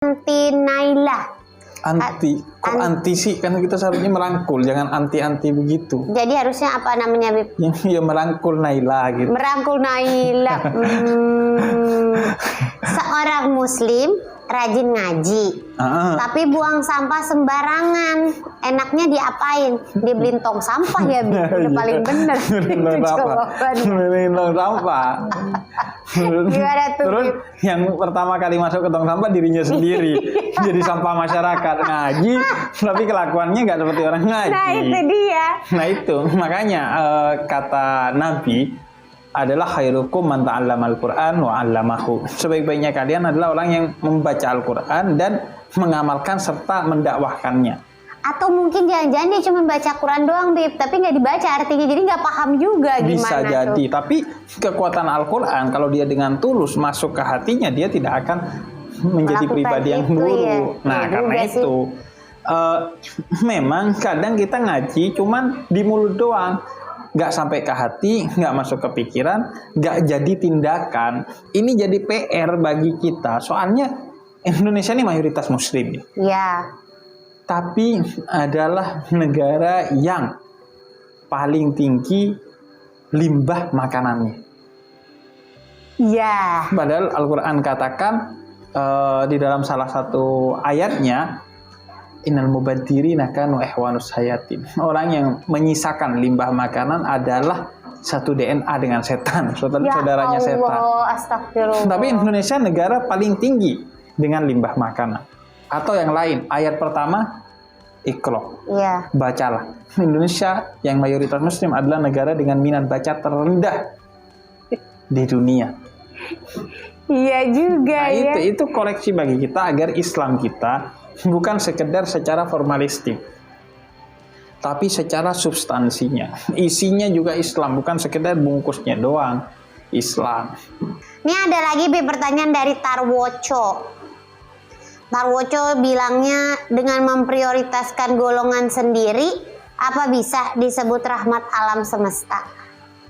Anti Naila. Kok anti sih? Karena kita seharusnya merangkul, jangan anti-anti begitu. Jadi harusnya apa namanya, Bib? Ya merangkul Naila gitu. Merangkul Naila. Seorang muslim rajin ngaji, tapi buang sampah sembarangan. Enaknya diapain? Dibeliin tong sampah ya, Bib? Udah paling bener. Beliin tong sampah. Gimana tuh? Terus yang pertama kali masuk ke tong sampah dirinya sendiri. Jadi sampah masyarakat, ngaji, tapi kelakuannya nggak seperti orang ngaji. Nah itu dia. Nah itu makanya kata Nabi adalah khairukum man ta'allamal Qur'an wa 'allamahu. Sebaik-baiknya kalian adalah orang yang membaca Al-Qur'an dan mengamalkan serta mendakwahkannya. Atau mungkin jangan-jangan dia cuma baca Quran doang, Bib, tapi nggak dibaca artinya, jadi nggak paham juga gimana. Bisa jadi, tuh. Tapi kekuatan Al-Quran kalau dia dengan tulus masuk ke hatinya, dia tidak akan menjadi Melakukan pribadi yang itu, buruk. ya. Nah, Ya, karena juga itu memang kadang kita ngaji cuman di mulut doang, nggak sampai ke hati, nggak masuk ke pikiran, nggak jadi tindakan. Ini jadi PR bagi kita. Soalnya Indonesia ini mayoritas Muslim. Ya. Tapi adalah negara yang paling tinggi limbah makanannya. Ya. Padahal Al-Quran katakan di dalam salah satu ayatnya, innal mubadzirina kanu ihwanus hayatin. Orang yang menyisakan limbah makanan adalah satu DNA dengan setan, saudaranya setan. Astagfirullah. Tapi Indonesia negara paling tinggi dengan limbah makanan. Atau yang lain, ayat pertama, Iqra, ya. Bacalah. Indonesia yang mayoritas Muslim adalah negara dengan minat baca terendah di dunia. Iya juga Nah, ya. itu koreksi bagi kita agar Islam kita bukan sekedar secara formalistik, tapi secara substansinya. Isinya juga Islam, bukan sekedar bungkusnya doang Islam. Ini ada lagi pertanyaan dari Tarwoco. Tarwoco bilangnya dengan memprioritaskan golongan sendiri, apa bisa disebut rahmat alam semesta?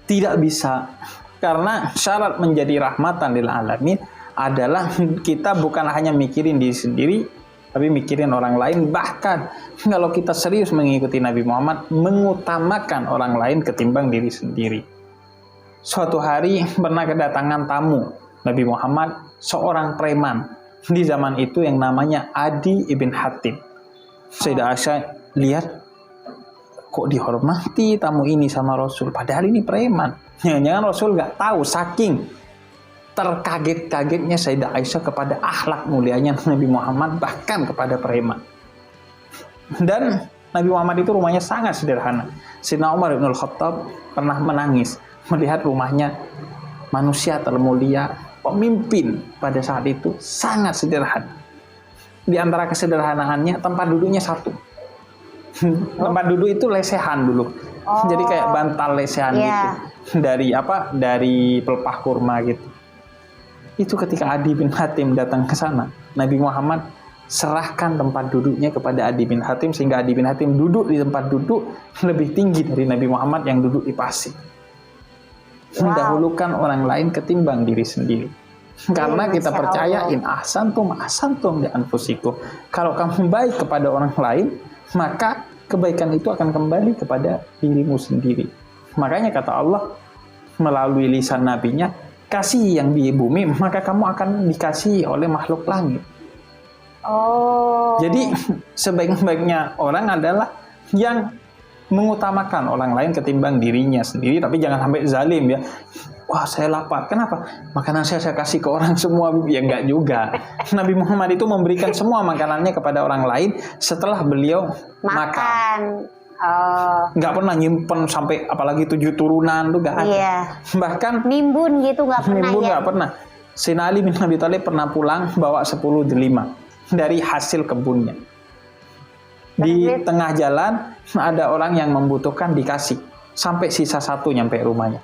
Tidak bisa, karena syarat menjadi rahmatan lil alamin adalah kita bukan hanya mikirin diri sendiri, tapi mikirin orang lain. Bahkan kalau kita serius mengikuti Nabi Muhammad, mengutamakan orang lain ketimbang diri sendiri. Suatu hari pernah kedatangan tamu Nabi Muhammad, seorang preman di zaman itu yang namanya Adi ibn Hatim. Sayyidah Aisyah lihat, kok dihormati tamu ini sama Rasul, padahal ini preman. Jangan-jangan Rasul nggak tahu, saking terkaget-kagetnya Sayyidah Aisyah kepada akhlak mulianya Nabi Muhammad, bahkan kepada preman. Dan Nabi Muhammad itu rumahnya sangat sederhana. Sayyidina Umar bin Khattab pernah menangis melihat rumahnya manusia termulia, pemimpin pada saat itu sangat sederhana. Di antara kesederhanaannya, tempat duduknya satu. Tempat duduk itu lesehan dulu. Jadi kayak bantal lesehan gitu. Dari pelepah kurma gitu. Itu ketika Adi bin Hatim datang ke sana, Nabi Muhammad serahkan tempat duduknya kepada Adi bin Hatim, sehingga Adi bin Hatim duduk di tempat duduk lebih tinggi dari Nabi Muhammad yang duduk di pasir. Mendahulukan orang lain ketimbang diri sendiri. Karena kita percaya in ahsantum di anfusikum. Kalau kamu baik kepada orang lain, maka kebaikan itu akan kembali kepada dirimu sendiri. Makanya kata Allah melalui lisan nabinya, kasih yang di bumi, maka kamu akan dikasihi oleh makhluk langit. Jadi sebaik-baiknya orang adalah yang mengutamakan orang lain ketimbang dirinya sendiri, tapi jangan sampai zalim ya. Wah, saya lapar. Kenapa? Makanan saya kasih ke orang semua. Ya enggak juga. Nabi Muhammad itu memberikan semua makanannya kepada orang lain setelah beliau makan. Nggak pernah nyimpen sampai apalagi 7 turunan tuh nggak ada. Iya. Bahkan nimbun gitu nggak pernah. Nimbun nggak pernah. Sayyidina Ali bin Abi Thalib pernah pulang bawa 10 delima dari hasil kebunnya. Di tengah jalan ada orang yang membutuhkan, dikasih sampai sisa 1 nyampe rumahnya.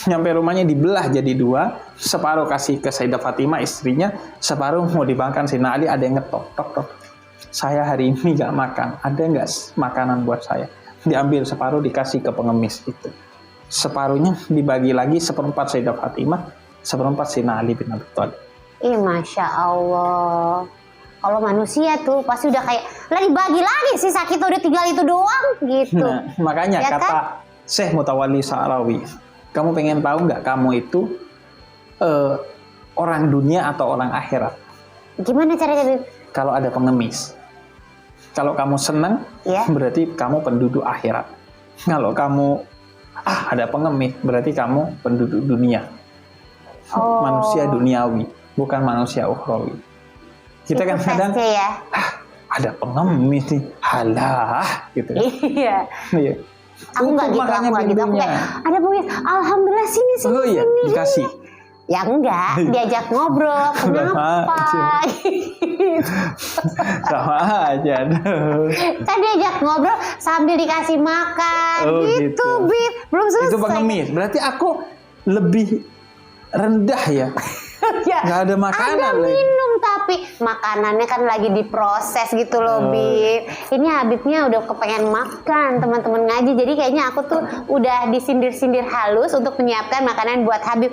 Nyampe rumahnya dibelah jadi 2, separuh kasih ke Sayyidah Fatimah istrinya, separuh mau dimakan Sayyidina Ali. Ada yang ngetok tok. Saya hari ini nggak makan, ada nggak makanan buat saya? Diambil separuh dikasih ke pengemis itu. Separuhnya dibagi lagi, 1/4 Sayyidah Fatimah, 1/4 Sayyidina Ali bin Abi Thalib. Masya Allah. Kalau manusia tuh pasti udah kayak lah dibagi lagi sisa kita udah tinggal itu doang gitu. Nah, makanya Ya kata kan? Syekh Mutawalli Sa'rawi, kamu pengen tahu nggak kamu itu orang dunia atau orang akhirat? Gimana caranya, Bib? Kalau ada pengemis, kalau kamu senang, Ya. berarti kamu penduduk akhirat. Kalau kamu ada pengemis, berarti kamu penduduk dunia. Oh. Manusia duniawi, bukan manusia ukhrawi. Kita kan Itu kadang tesnya ya. ada pengemis nih, halah gitu. Iya. Iya. Aku nggak Tutup gitu, makanya aku nggak gitu. Aku pintunya. kayak ada pengemis, alhamdulillah sini sini Oh iya, sini. dikasih. Ya enggak, diajak ngobrol, kenapa? Sama aja. Kan diajak ngobrol sambil dikasih makan, Oh, gitu, gitu. Bib. Belum selesai. Itu pengemis. Berarti aku lebih rendah ya. Ya, Nggak ada makanan ada lagi. minum tapi makanannya kan lagi diproses gitu loh, Bib. Ini Habibnya udah kepengen makan teman-teman ngaji. Jadi kayaknya aku tuh udah disindir-sindir halus untuk menyiapkan makanan buat Habib.